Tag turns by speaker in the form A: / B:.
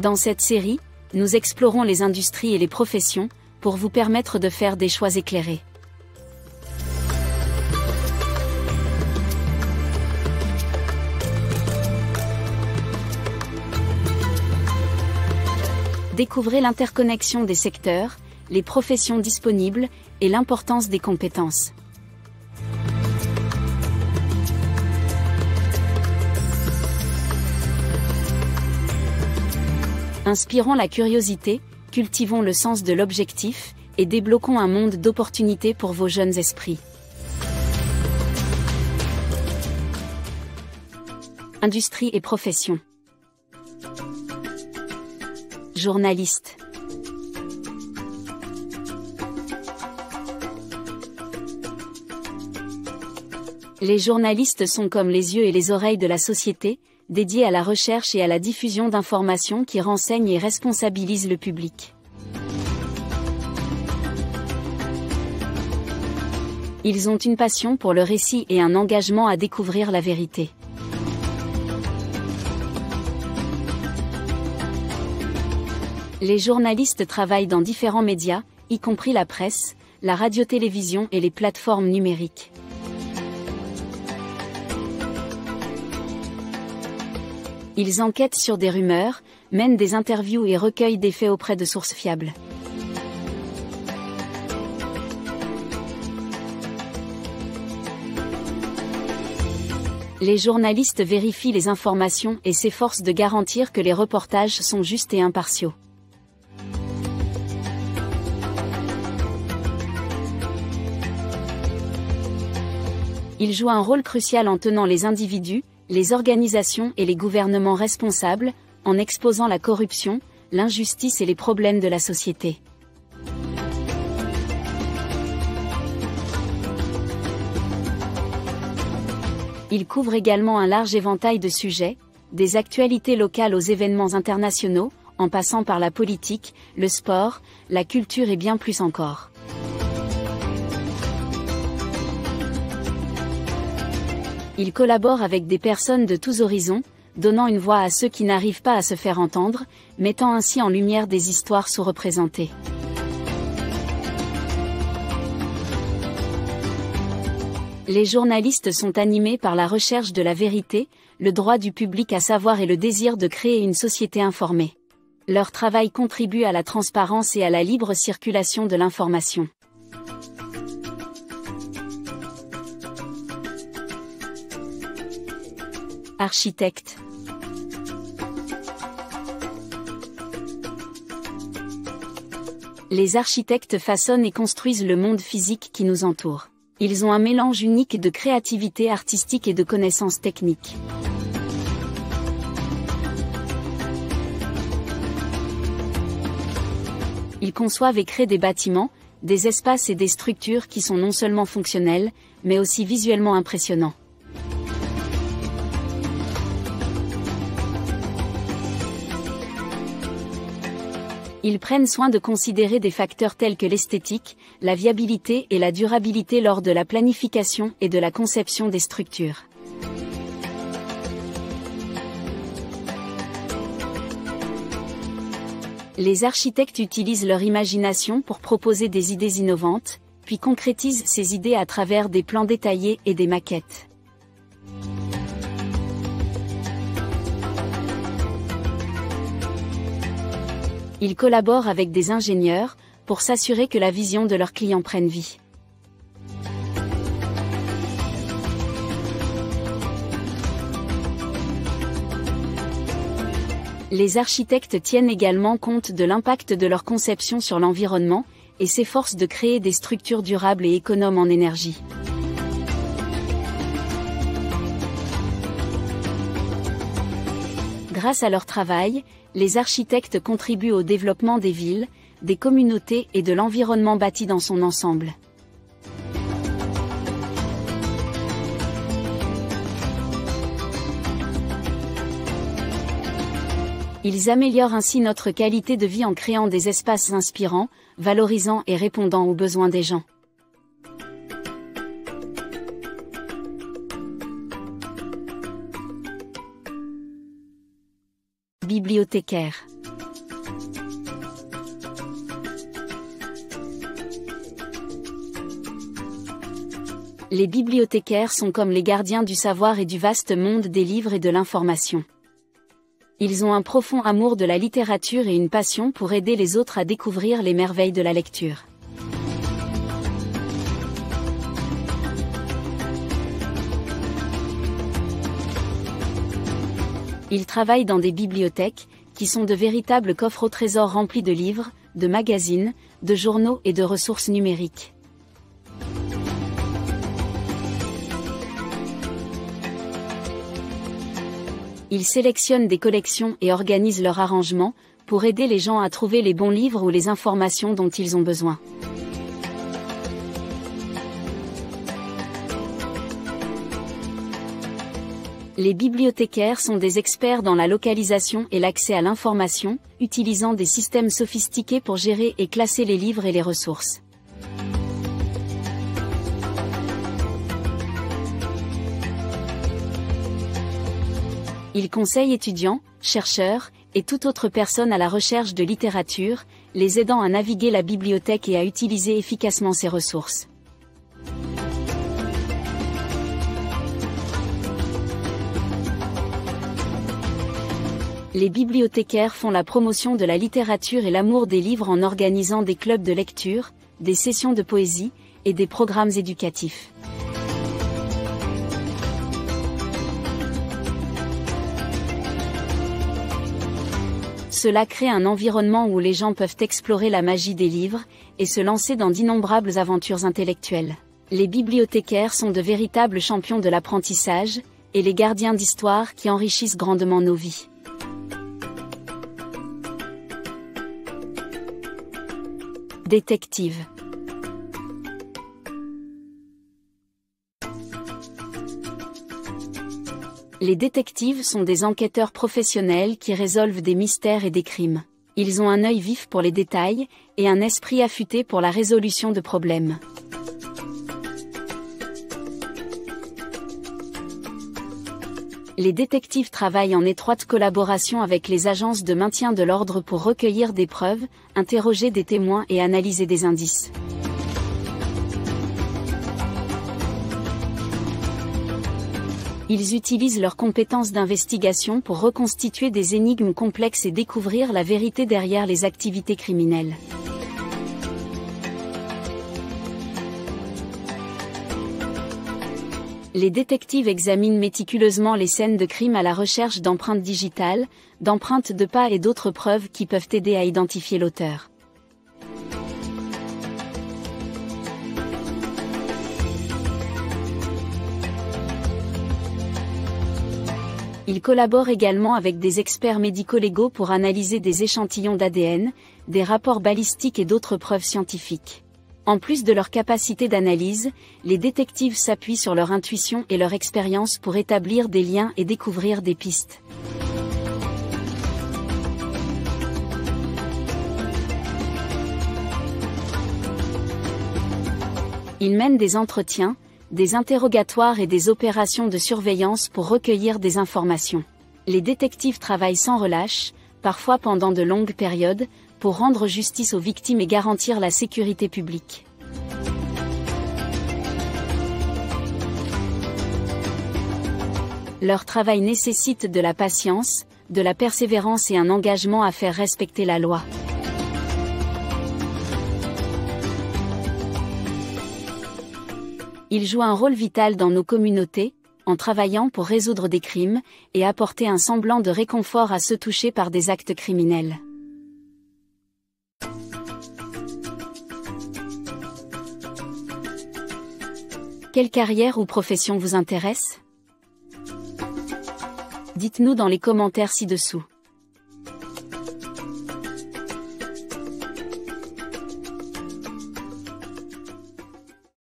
A: Dans cette série, nous explorons les industries et les professions, pour vous permettre de faire des choix éclairés. Découvrez l'interconnexion des secteurs, les professions disponibles, et l'importance des compétences. Inspirons la curiosité, cultivons le sens de l'objectif, et débloquons un monde d'opportunités pour vos jeunes esprits. Industrie et profession. Journaliste. Les journalistes sont comme les yeux et les oreilles de la société, dédiés à la recherche et à la diffusion d'informations qui renseignent et responsabilisent le public. Ils ont une passion pour le récit et un engagement à découvrir la vérité. Les journalistes travaillent dans différents médias, y compris la presse, la radio-télévision et les plateformes numériques. Ils enquêtent sur des rumeurs, mènent des interviews et recueillent des faits auprès de sources fiables. Les journalistes vérifient les informations et s'efforcent de garantir que les reportages sont justes et impartiaux. Ils jouent un rôle crucial en tenant les individus, les organisations et les gouvernements responsables, en exposant la corruption, l'injustice et les problèmes de la société. Ils couvrent également un large éventail de sujets, des actualités locales aux événements internationaux, en passant par la politique, le sport, la culture et bien plus encore. Ils collaborent avec des personnes de tous horizons, donnant une voix à ceux qui n'arrivent pas à se faire entendre, mettant ainsi en lumière des histoires sous-représentées. Les journalistes sont animés par la recherche de la vérité, le droit du public à savoir et le désir de créer une société informée. Leur travail contribue à la transparence et à la libre circulation de l'information. Architecte. Les architectes façonnent et construisent le monde physique qui nous entoure. Ils ont un mélange unique de créativité artistique et de connaissances techniques. Ils conçoivent et créent des bâtiments, des espaces et des structures qui sont non seulement fonctionnels, mais aussi visuellement impressionnants. Ils prennent soin de considérer des facteurs tels que l'esthétique, la viabilité et la durabilité lors de la planification et de la conception des structures. Les architectes utilisent leur imagination pour proposer des idées innovantes, puis concrétisent ces idées à travers des plans détaillés et des maquettes. Ils collaborent avec des ingénieurs, pour s'assurer que la vision de leurs clients prenne vie. Les architectes tiennent également compte de l'impact de leur conception sur l'environnement, et s'efforcent de créer des structures durables et économes en énergie. Grâce à leur travail, les architectes contribuent au développement des villes, des communautés et de l'environnement bâti dans son ensemble. Ils améliorent ainsi notre qualité de vie en créant des espaces inspirants, valorisants et répondant aux besoins des gens. Bibliothécaire. Les bibliothécaires sont comme les gardiens du savoir et du vaste monde des livres et de l'information. Ils ont un profond amour de la littérature et une passion pour aider les autres à découvrir les merveilles de la lecture. Ils travaillent dans des bibliothèques, qui sont de véritables coffres au trésor remplis de livres, de magazines, de journaux et de ressources numériques. Ils sélectionnent des collections et organisent leur arrangement, pour aider les gens à trouver les bons livres ou les informations dont ils ont besoin. Les bibliothécaires sont des experts dans la localisation et l'accès à l'information, utilisant des systèmes sophistiqués pour gérer et classer les livres et les ressources. Ils conseillent étudiants, chercheurs, et toute autre personne à la recherche de littérature, les aidant à naviguer la bibliothèque et à utiliser efficacement ces ressources. Les bibliothécaires font la promotion de la littérature et l'amour des livres en organisant des clubs de lecture, des sessions de poésie, et des programmes éducatifs. Cela crée un environnement où les gens peuvent explorer la magie des livres, et se lancer dans d'innombrables aventures intellectuelles. Les bibliothécaires sont de véritables champions de l'apprentissage, et les gardiens d'histoire qui enrichissent grandement nos vies. Détective. Les détectives sont des enquêteurs professionnels qui résolvent des mystères et des crimes. Ils ont un œil vif pour les détails, et un esprit affûté pour la résolution de problèmes. Les détectives travaillent en étroite collaboration avec les agences de maintien de l'ordre pour recueillir des preuves, interroger des témoins et analyser des indices. Ils utilisent leurs compétences d'investigation pour reconstituer des énigmes complexes et découvrir la vérité derrière les activités criminelles. Les détectives examinent méticuleusement les scènes de crime à la recherche d'empreintes digitales, d'empreintes de pas et d'autres preuves qui peuvent aider à identifier l'auteur. Ils collaborent également avec des experts médico-légaux pour analyser des échantillons d'ADN, des rapports balistiques et d'autres preuves scientifiques. En plus de leur capacité d'analyse, les détectives s'appuient sur leur intuition et leur expérience pour établir des liens et découvrir des pistes. Ils mènent des entretiens, des interrogatoires et des opérations de surveillance pour recueillir des informations. Les détectives travaillent sans relâche, parfois pendant de longues périodes, pour rendre justice aux victimes et garantir la sécurité publique. Leur travail nécessite de la patience, de la persévérance et un engagement à faire respecter la loi. Ils jouent un rôle vital dans nos communautés, en travaillant pour résoudre des crimes, et apporter un semblant de réconfort à ceux touchés par des actes criminels. Quelle carrière ou profession vous intéresse ? Dites-nous dans les commentaires ci-dessous.